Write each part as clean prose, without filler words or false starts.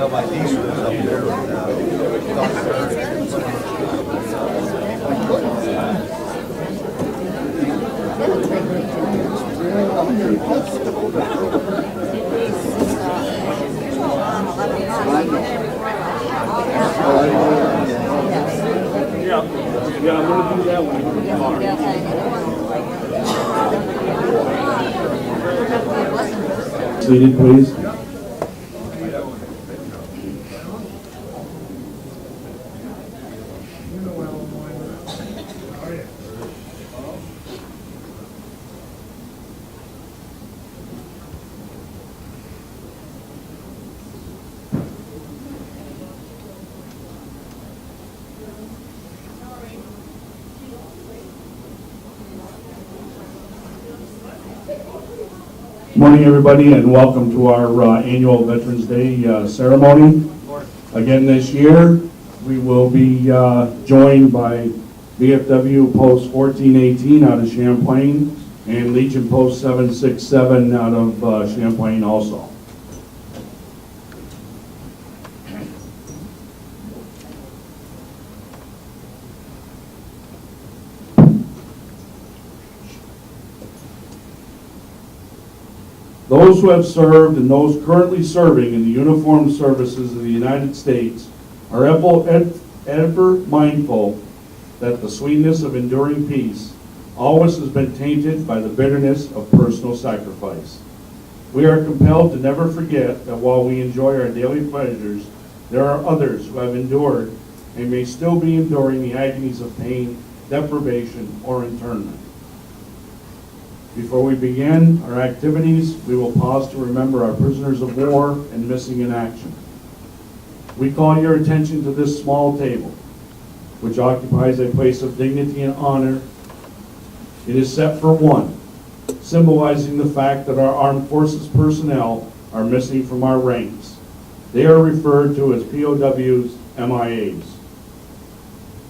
my niece was up there. Yeah, I'm going to do that one. Seated, please. Morning, everybody, and welcome to our annual Veterans Day ceremony. Again this year, we will be joined by VFW Post 1418 out of Champlain and Legion Post 767 out of Champlain also. Those who have served and those currently serving in the uniformed services of the United States are ever mindful that the sweetness of enduring peace always has been tainted by the bitterness of personal sacrifice. We are compelled to never forget that while we enjoy our daily pleasures, there are others who have endured and may still be enduring the agonies of pain, deprivation, or internment. Before we begin our activities, we will pause to remember our prisoners of war and missing in action. We call your attention to this small table, which occupies a place of dignity and honor. It is set for one, symbolizing the fact that our armed forces personnel are missing from our ranks. They are referred to as POWs, MIAs.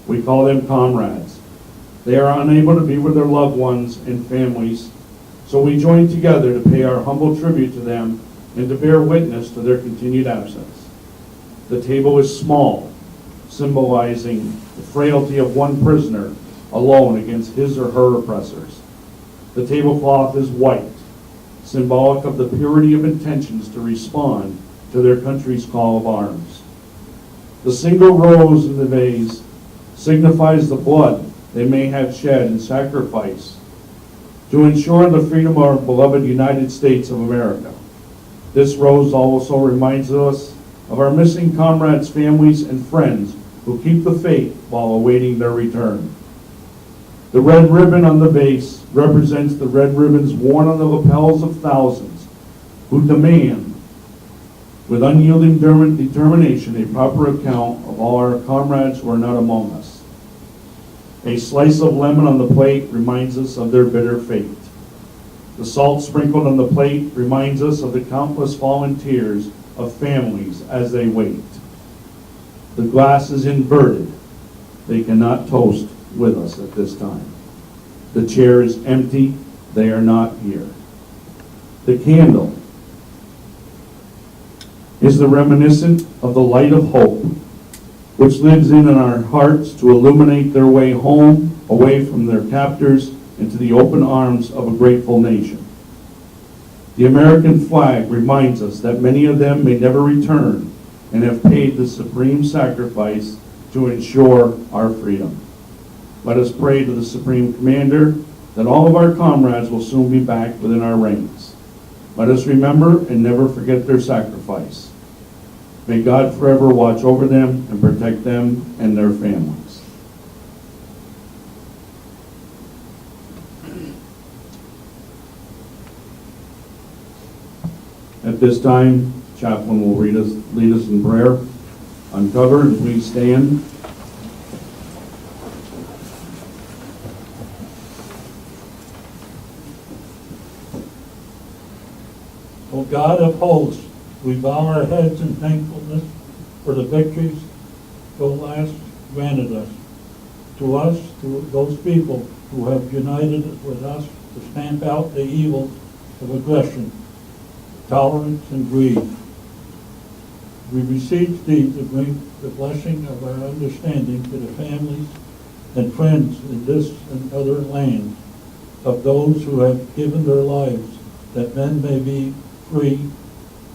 We call them comrades. They are unable to be with their loved ones and families, so we join together to pay our humble tribute to them and to bear witness to their continued absence. The table is small, symbolizing the frailty of one prisoner alone against his or her oppressors. The tablecloth is white, symbolic of the purity of intentions to respond to their country's call of arms. The single rose in the vase signifies the blood they may have shed in sacrifice to ensure the freedom of our beloved United States of America. This rose also reminds us of our missing comrades' families and friends who keep the faith while awaiting their return. The red ribbon on the base represents the red ribbons worn on the lapels of thousands who demand, with unyielding determination, a proper account of all our comrades who are not among us. A slice of lemon on the plate reminds us of their bitter fate. The salt sprinkled on the plate reminds us of the countless fallen tears of families as they wait. The glass is inverted. They cannot toast with us at this time. The chair is empty. They are not here. The candle is the reminiscent of the light of hope, which lives in our hearts to illuminate their way home, away from their captors, into the open arms of a grateful nation. The American flag reminds us that many of them may never return and have paid the supreme sacrifice to ensure our freedom. Let us pray to the Supreme Commander that all of our comrades will soon be back within our ranks. Let us remember and never forget their sacrifice. May God forever watch over them and protect them and their families. At this time, Chaplain will lead us in prayer. Uncover and please stand. O God of hosts, we bow our heads in thankfulness for the victories thou hast granted us. To those people who have united with us to stamp out the evils of aggression, tolerance, and greed. We beseech thee to bring the blessing of our understanding to the families and friends in this and other lands of those who have given their lives, that men may be free.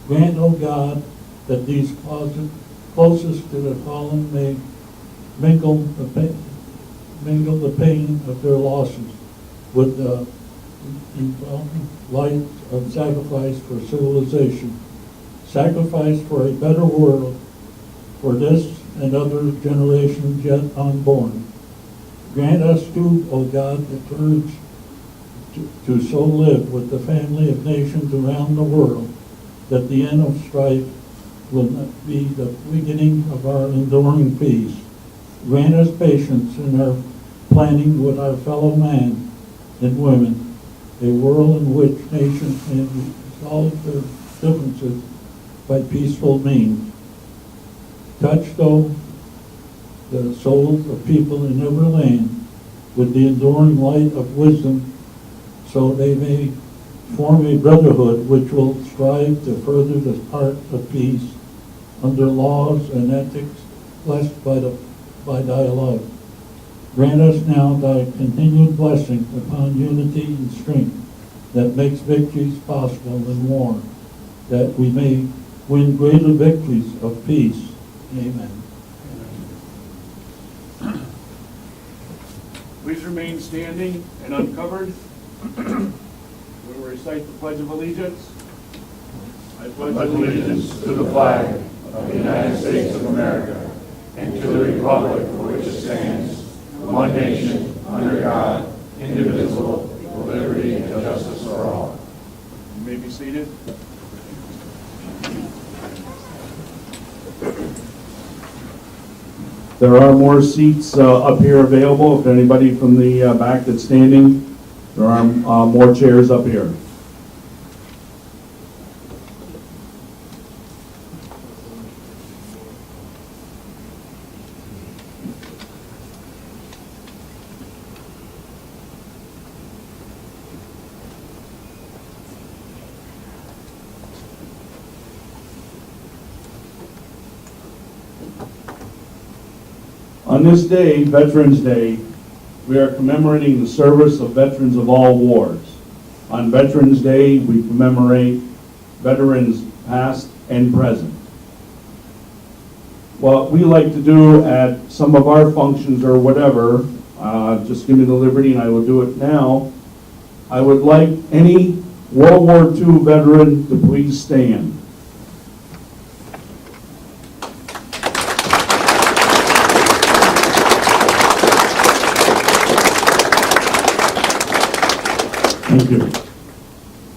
Grant, O God, that these closest to the fallen may mingle the pain of their losses with the light of sacrifice for civilization, sacrifice for a better world for this and other generations yet unborn. Grant us too, O God, the courage to so live with the family of nations around the world that the end of strife will not be the beginning of our enduring peace. Grant us patience in our planning with our fellow man and women, a world in which nations can resolve their differences by peaceful means. Touch, though, the souls of people in every land with the enduring light of wisdom, so they may form a brotherhood which will strive to further the art of peace under laws and ethics blessed by thy love. Grant us now thy continued blessing upon unity and strength that makes victories possible in war, that we may win greater victories of peace. Amen. Please remain standing and uncovered. We will recite the Pledge of Allegiance. I pledge allegiance to the flag of the United States of America and to the republic for which it stands, one nation, under God, indivisible, with liberty and justice for all. You may be seated. There are more seats up here available. If anybody from the back that's standing, there are more chairs up here. On this day, Veterans Day, we are commemorating the service of veterans of all wars. On Veterans Day, we commemorate veterans past and present. What we like to do at some of our functions or whatever, just give me the liberty and I will do it now. I would like any World War II veteran to please stand. Thank you.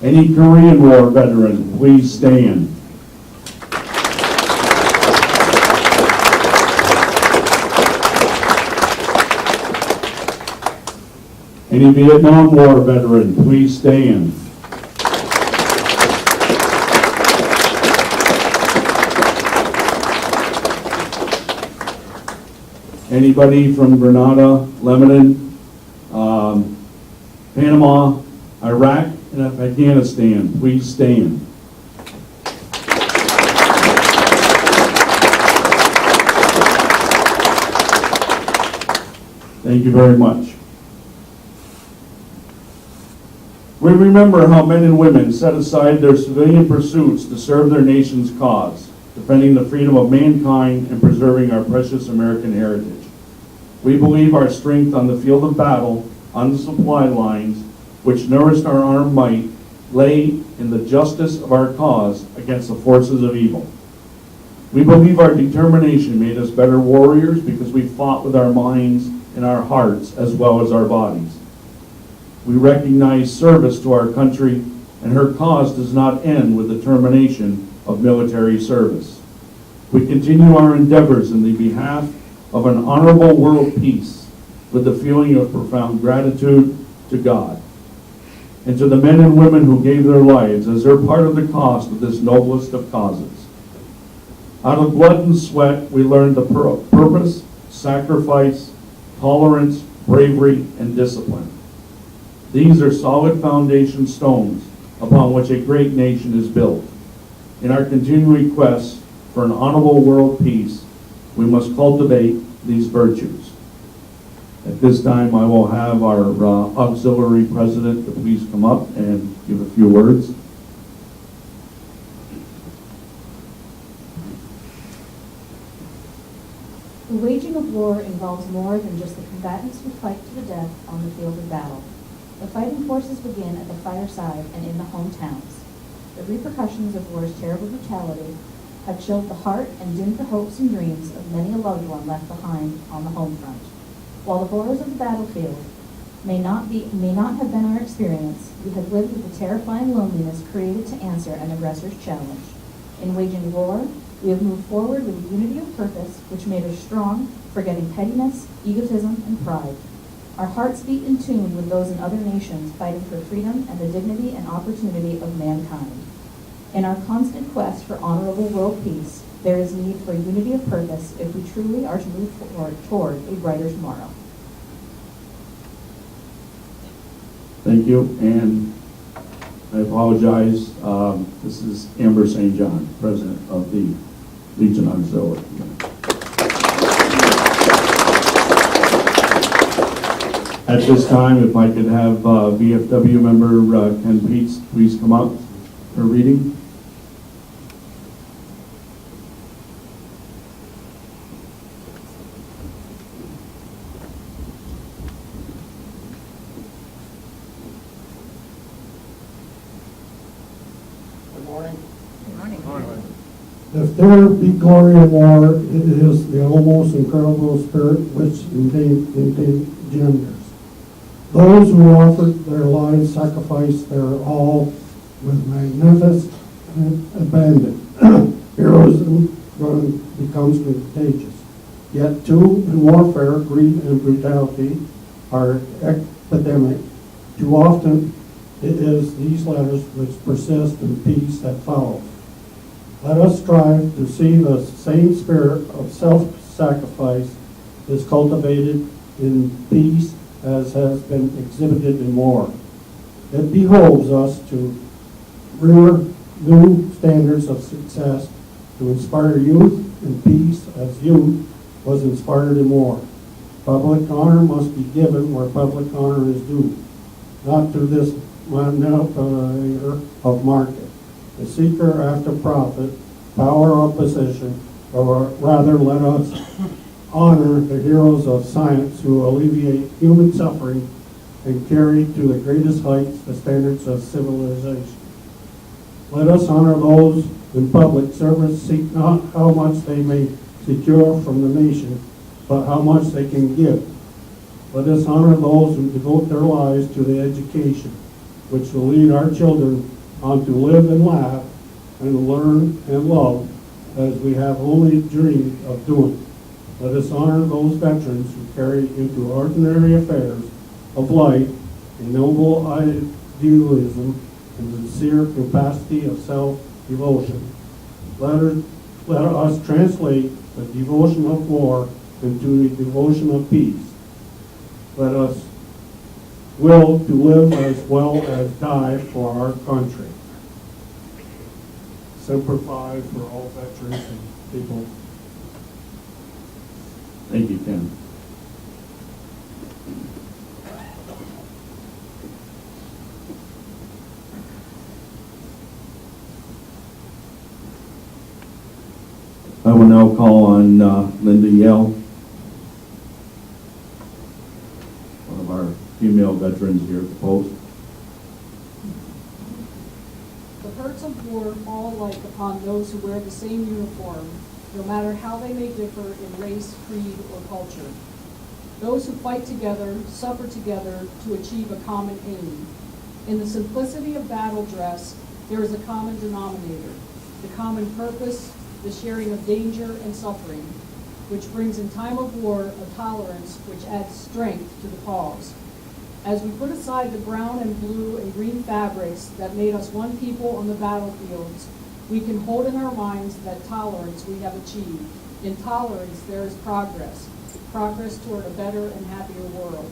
Any Korean War veteran, please stand. Any Vietnam War veteran, please stand. Anybody from Grenada, Lebanon, Panama, Iraq, and Afghanistan, please stand. Thank you very much. We remember how men and women set aside their civilian pursuits to serve their nation's cause, defending the freedom of mankind and preserving our precious American heritage. We believe our strength on the field of battle, on the supply lines, which nourished our armed might, lay in the justice of our cause against the forces of evil. We believe our determination made us better warriors because we fought with our minds and our hearts as well as our bodies. We recognize service to our country, and her cause does not end with the termination of military service. We continue our endeavors in the behalf of an honorable world peace with the feeling of profound gratitude to God and to the men and women who gave their lives as they're part of the cost of this noblest of causes. Out of blood and sweat, we learned the purpose, sacrifice, tolerance, bravery, and discipline. These are solid foundation stones upon which a great nation is built. In our continuing quest for an honorable world peace, we must cultivate these virtues. At this time, I will have our auxiliary president to please come up and give a few words. The waging of war involves more than just the combatants who fight to the death on the field of battle. The fighting forces begin at the fireside and in the hometowns. The repercussions of war's terrible brutality have chilled the heart and dimmed the hopes and dreams of many a loved one left behind on the home front. While the horrors of the battlefield may not have been our experience, we have lived with the terrifying loneliness created to answer an aggressor's challenge. In waging war, we have moved forward with a unity of purpose which made us strong, forgetting pettiness, egotism, and pride. Our hearts beat in tune with those in other nations fighting for freedom and the dignity and opportunity of mankind. In our constant quest for honorable world peace, there is need for unity of purpose if we truly are to move forward toward a brighter tomorrow. Thank you, and I apologize. This is Amber St. John, president of the Legion Auxiliary. At this time, if I could have VFW member Ken Peets please come up for reading. If there be glory in war, it is the almost incredible spirit which engenders. Those who offered their lives sacrificed their all with magnificent abandon. Heroism becomes contagious. Yet too, in warfare, greed and brutality are epidemic. Too often, it is these letters which persist in peace that follows. Let us strive to see the same spirit of self-sacrifice is cultivated in peace as has been exhibited in war. It behoves us to rear new standards of success, to inspire youth in peace as youth was inspired in war. Public honor must be given where public honor is due, not through this manipulator of market, the seeker after profit, power, or position, or rather let us honor the heroes of science who alleviate human suffering and carry to the greatest heights the standards of civilization. Let us honor those in public service, seek not how much they may secure from the nation, but how much they can give. Let us honor those who devote their lives to the education, which will lead our children on to live and laugh and learn and love as we have only dreamed of doing. Let us honor those veterans who carry into ordinary affairs of life a noble idealism and sincere capacity of self-devotion. Let us translate the devotion of war into the devotion of peace. Let us will to live as well as die for our country. Semper Fi for all veterans and people. Thank you, Ken. I will now call on Linda Yale, one of our female veterans here at the post. The hurts of war fall alike upon those who wear the same uniform, no matter how they may differ in race, creed, or culture. Those who fight together, suffer together to achieve a common aim. In the simplicity of battle dress, there is a common denominator, the common purpose, the sharing of danger and suffering, which brings in time of war a tolerance which adds strength to the cause. As we put aside the brown and blue and green fabrics that made us one people on the battlefields, we can hold in our minds that tolerance we have achieved. In tolerance, there is progress toward a better and happier world.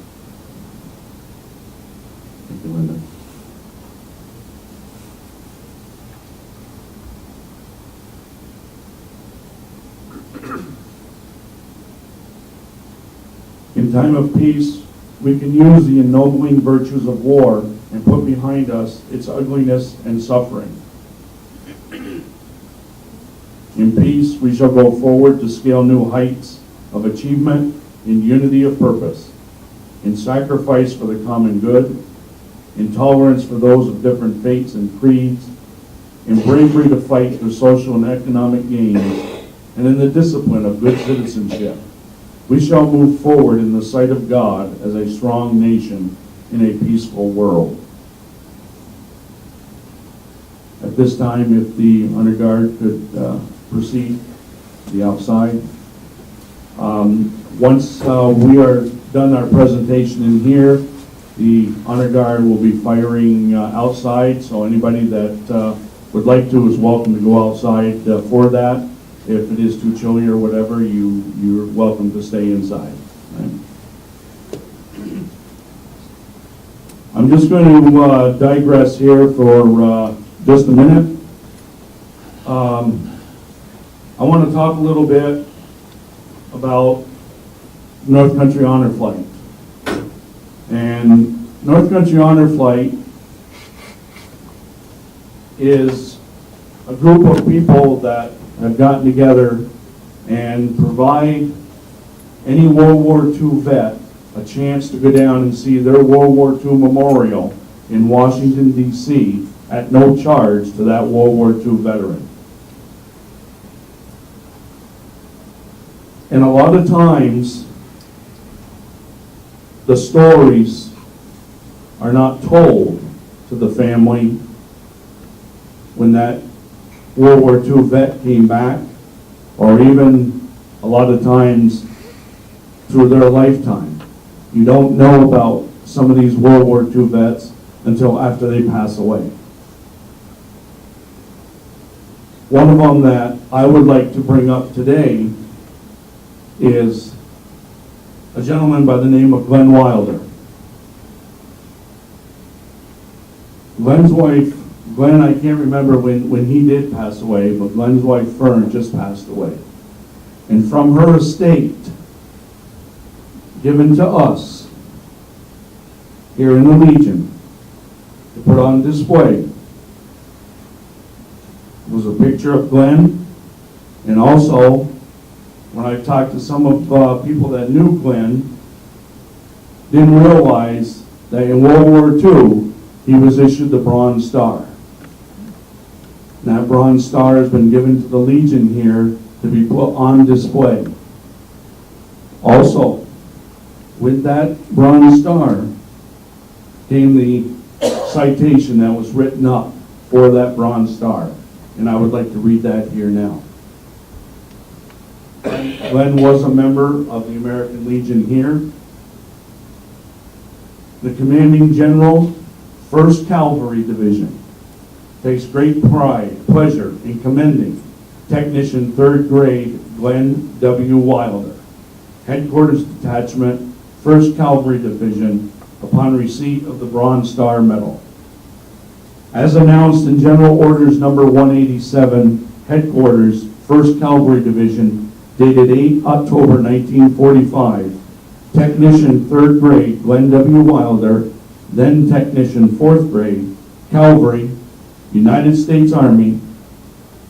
Thank you, Linda. In time of peace, we can use the ennobling virtues of war and put behind us its ugliness and suffering. In peace, we shall go forward to scale new heights of achievement in unity of purpose, in sacrifice for the common good, in tolerance for those of different faiths and creeds, in bravery to fight for social and economic gains, and in the discipline of good citizenship. We shall move forward in the sight of God as a strong nation in a peaceful world. At this time, if the honor guard could proceed to the outside. Once we are done our presentation in here, the honor guard will be firing outside, so anybody that would like to is welcome to go outside for that. If it is too chilly or whatever, you're welcome to stay inside. Right? I'm just going to digress here for just a minute. I want to talk a little bit about North Country Honor Flight. And North Country Honor Flight is a group of people that have gotten together and provide any World War II vet a chance to go down and see their World War II memorial in Washington, D.C. at no charge to that World War II veteran. And a lot of times, the stories are not told to the family when that World War II vet came back, or even a lot of times through their lifetime. You don't know about some of these World War II vets until after they pass away. One of them that I would like to bring up today is a gentleman by the name of Glenn Wilder. Glenn's wife, Glenn, I can't remember when he did pass away, but Glenn's wife, Fern, just passed away. And from her estate, given to us, here in the Legion, to put on display, was a picture of Glenn, and also, when I talked to some of people that knew Glenn, didn't realize that in World War II, he was issued the Bronze Star. And that Bronze Star has been given to the Legion here to be put on display. Also, with that Bronze Star came the citation that was written up for that Bronze Star. And I would like to read that here now. Glenn was a member of the American Legion here. The commanding general, 1st Cavalry Division, takes great pleasure in commending Technician 3rd Grade Glenn W. Wilder, Headquarters Detachment, 1st Cavalry Division, upon receipt of the Bronze Star Medal. As announced in General Orders Number 187, Headquarters, 1st Cavalry Division, dated 8 October 1945, Technician 3rd Grade Glenn W. Wilder, then Technician 4th Grade, Cavalry, United States Army,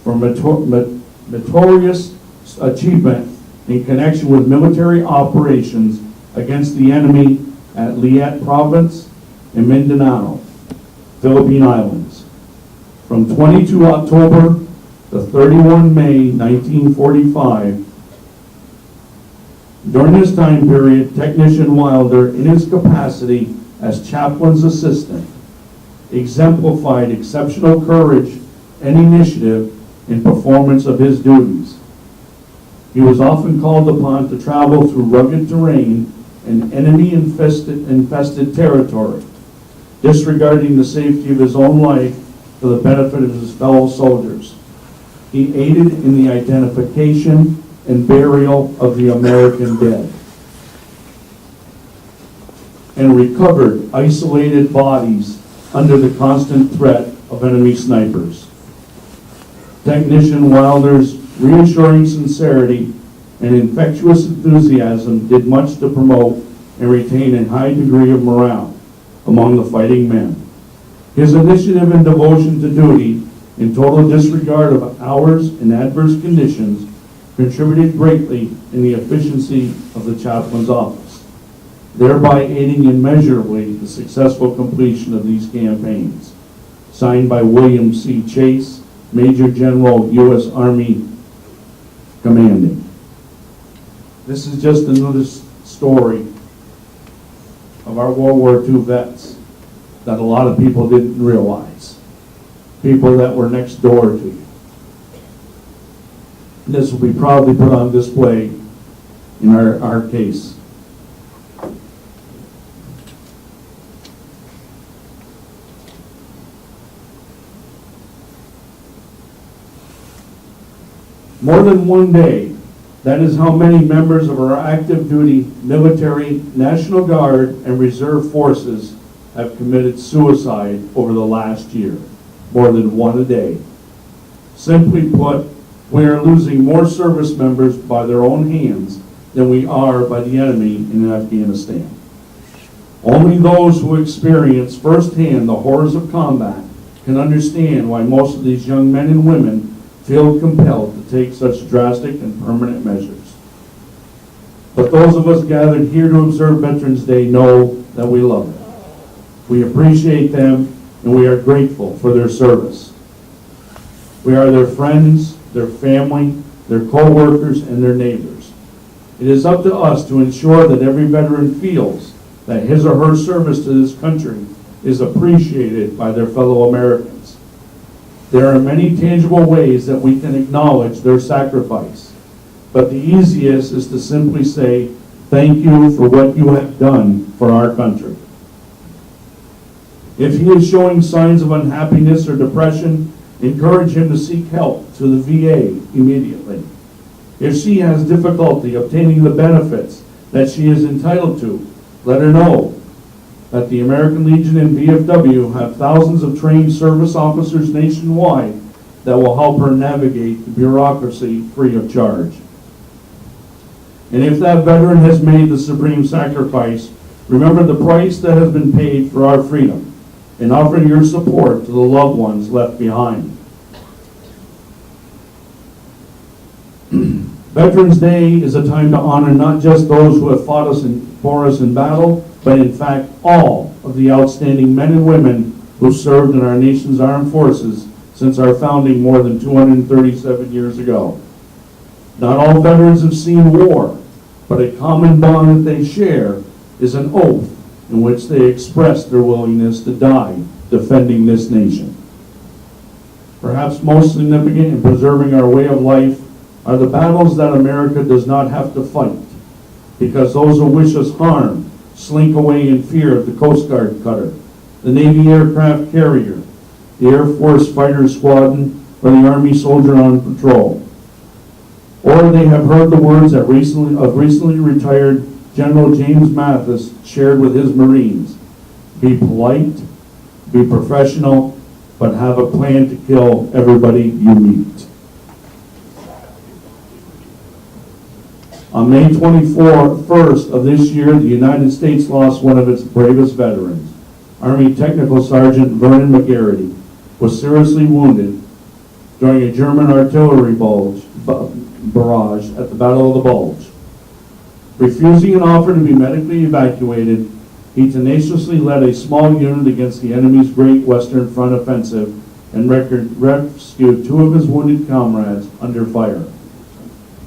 for meritorious achievement in connection with military operations against the enemy at Leyte Province and Mindanao, Philippine Islands, from 22 October to 31 May 1945. During this time period, Technician Wilder, in his capacity as chaplain's assistant, exemplified exceptional courage and initiative in performance of his duties. He was often called upon to travel through rugged terrain and enemy-infested territory, disregarding the safety of his own life for the benefit of his fellow soldiers. He aided in the identification and burial of the American dead, and recovered isolated bodies under the constant threat of enemy snipers. Technician Wilder's reassuring sincerity and infectious enthusiasm did much to promote and retain a high degree of morale among the fighting men. His initiative and devotion to duty, in total disregard of hours and adverse conditions, contributed greatly in the efficiency of the chaplain's office, thereby aiding immeasurably the successful completion of these campaigns. Signed by William C. Chase, Major General, U.S. Army Commanding. This is just another story of our World War II vets that a lot of people didn't realize. People that were next door to you. And this will be proudly put on display in our case. More than one day, that is how many members of our active duty military, National Guard, and Reserve forces have committed suicide over the last year. More than one a day. Simply put, we are losing more service members by their own hands than we are by the enemy in Afghanistan. Only those who experience firsthand the horrors of combat can understand why most of these young men and women feel compelled to take such drastic and permanent measures. But those of us gathered here to observe Veterans Day know that we love them. We appreciate them, and we are grateful for their service. We are their friends, their family, their co-workers, and their neighbors. It is up to us to ensure that every veteran feels that his or her service to this country is appreciated by their fellow Americans. There are many tangible ways that we can acknowledge their sacrifice, but the easiest is to simply say, thank you for what you have done for our country. If he is showing signs of unhappiness or depression, encourage him to seek help to the VA immediately. If she has difficulty obtaining the benefits that she is entitled to, let her know that the American Legion and VFW have thousands of trained service officers nationwide that will help her navigate the bureaucracy free of charge. And if that veteran has made the supreme sacrifice, remember the price that has been paid for our freedom, and offer your support to the loved ones left behind. Veterans Day is a time to honor not just those who have fought for us in battle, but in fact all of the outstanding men and women who served in our nation's armed forces since our founding more than 237 years ago. Not all veterans have seen war, but a common bond that they share is an oath in which they express their willingness to die defending this nation. Perhaps most significant in preserving our way of life are the battles that America does not have to fight, because those who wish us harm slink away in fear of the Coast Guard cutter, the Navy aircraft carrier, the Air Force fighter squadron, or the Army soldier on patrol. Or they have heard the words that recently retired General James Mathis shared with his Marines. Be polite, be professional, but have a plan to kill everybody you meet. On May 21st of this year, the United States lost one of its bravest veterans. Army Technical Sergeant Vernon McGarity was seriously wounded during a German artillery barrage at the Battle of the Bulge. Refusing an offer to be medically evacuated, he tenaciously led a small unit against the enemy's Great Western Front offensive and rescued two of his wounded comrades under fire.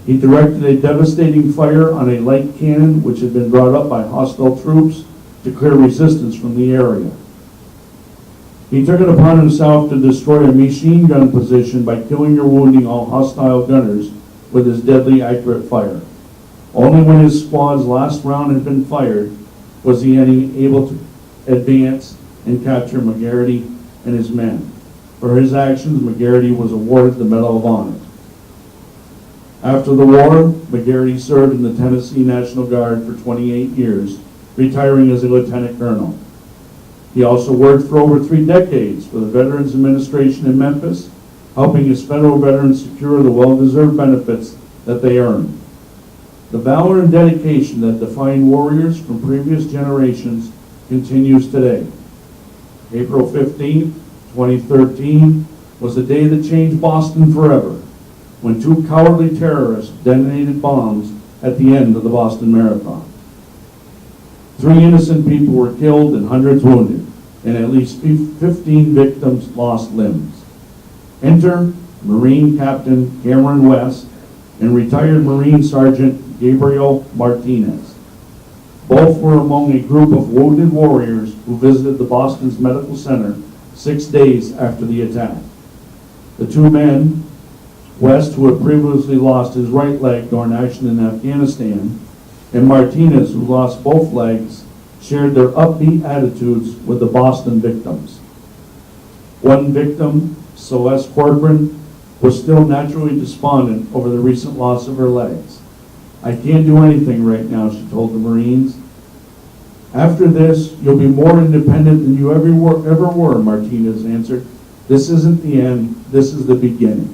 He directed a devastating fire on a light cannon which had been brought up by hostile troops to clear resistance from the area. He took it upon himself to destroy a machine gun position by killing or wounding all hostile gunners with his deadly accurate fire. Only when his squad's last round had been fired was the enemy able to advance and capture McGarity and his men. For his actions, McGarity was awarded the Medal of Honor. After the war, McGarity served in the Tennessee National Guard for 28 years, retiring as a lieutenant colonel. He also worked for over 3 decades for the Veterans Administration in Memphis, helping his federal veterans secure the well-deserved benefits that they earn. The valor and dedication that defined warriors from previous generations continues today. April 15, 2013 was the day that changed Boston forever, when two cowardly terrorists detonated bombs at the end of the Boston Marathon. 3 innocent people were killed and hundreds wounded, and at least 15 victims lost limbs. Enter Marine Captain Cameron West and retired Marine Sergeant Gabriel Martinez. Both were among a group of wounded warriors who visited the Boston's medical center 6 days after the attack. The two men, West, who had previously lost his right leg during action in Afghanistan, and Martinez, who lost both legs, shared their upbeat attitudes with the Boston victims. One victim, Celeste Corcoran, was still naturally despondent over the recent loss of her legs. "I can't do anything right now," she told the Marines. "After this, you'll be more independent than you ever were," Martinez answered. "This isn't the end, this is the beginning."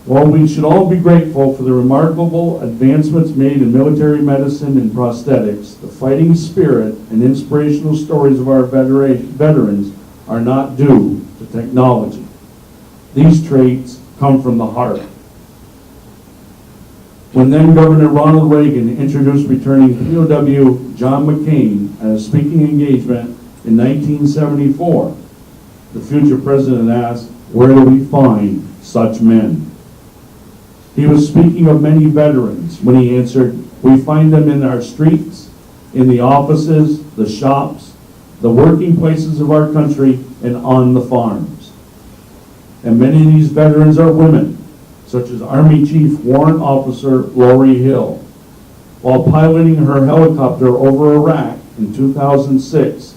While we should all be grateful for the remarkable advancements made in military medicine and prosthetics, the fighting spirit and inspirational stories of our veterans are not due to technology. These traits come from the heart. When then Governor Ronald Reagan introduced returning POW John McCain at a speaking engagement in 1974, the future president asked, "Where do we find such men?" He was speaking of many veterans when he answered, "We find them in our streets, in the offices, the shops, the working places of our country, and on the farms." And many of these veterans are women, such as Army Chief Warrant Officer Lori Hill. While piloting her helicopter over Iraq in 2006,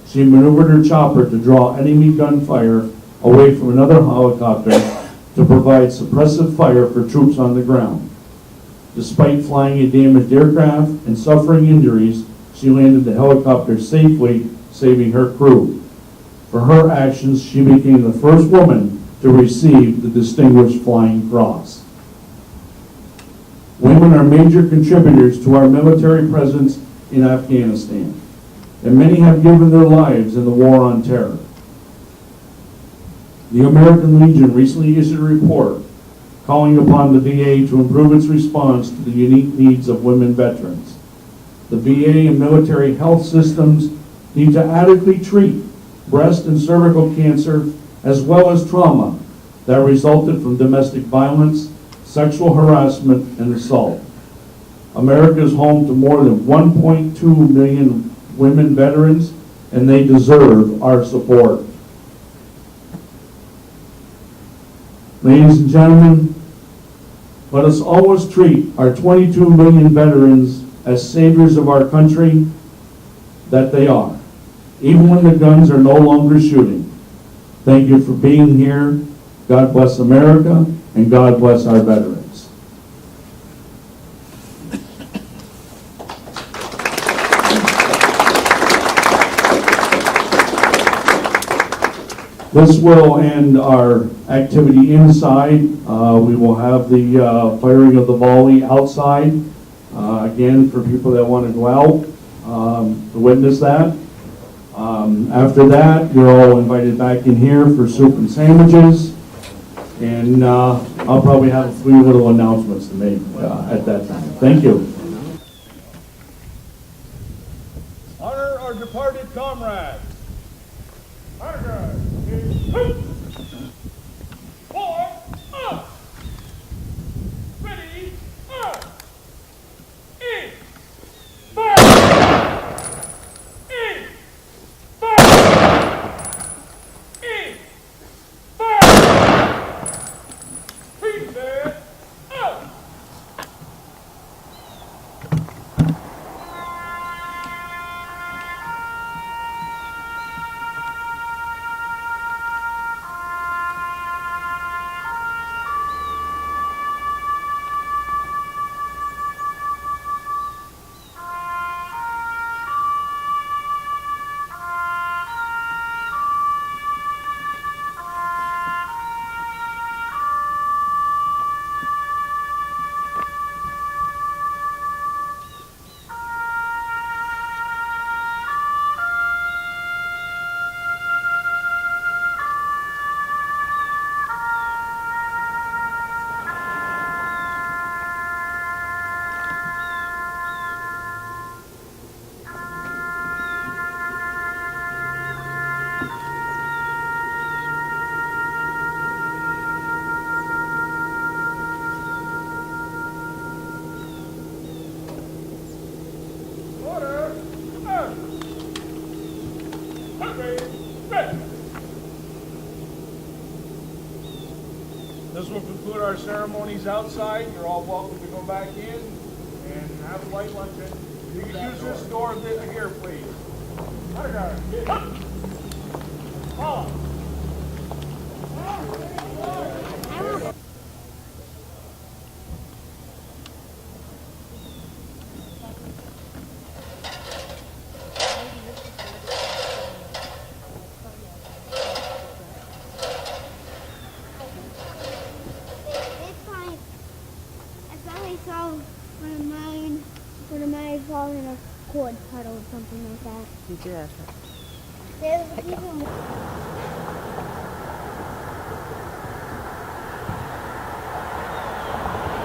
she maneuvered her chopper to draw enemy gunfire away from another helicopter to provide suppressive fire for troops on the ground. Despite flying a damaged aircraft and suffering injuries, she landed the helicopter safely, saving her crew. For her actions, she became the first woman to receive the Distinguished Flying Cross. Women are major contributors to our military presence in Afghanistan, and many have given their lives in the war on terror. The American Legion recently issued a report calling upon the VA to improve its response to the unique needs of women veterans. The VA and military health systems need to adequately treat breast and cervical cancer as well as trauma that resulted from domestic violence, sexual harassment, and assault. America is home to more than 1.2 million women veterans, and they deserve our support. Ladies and gentlemen, let us always treat our 22 million veterans as saviors of our country that they are, even when the guns are no longer shooting. Thank you for being here. God bless America, and God bless our veterans. This will end our activity inside. We will have the firing of the volley outside. Again, for people that want to go out to witness that. After that, you're all invited back in here for soup and sandwiches. And I'll probably have a few little announcements to make at that time. Thank you. Honor our departed comrades. Honor guard. Form up. Ready up. In. Fire. In. Fire. In. Fire. Prepare up. This will conclude our ceremonies outside. You're all welcome to go back in and have a light luncheon. You can use this door here, please. Follow. When a man falls in a quad puddle or something like that. Did you ask her? There's even more.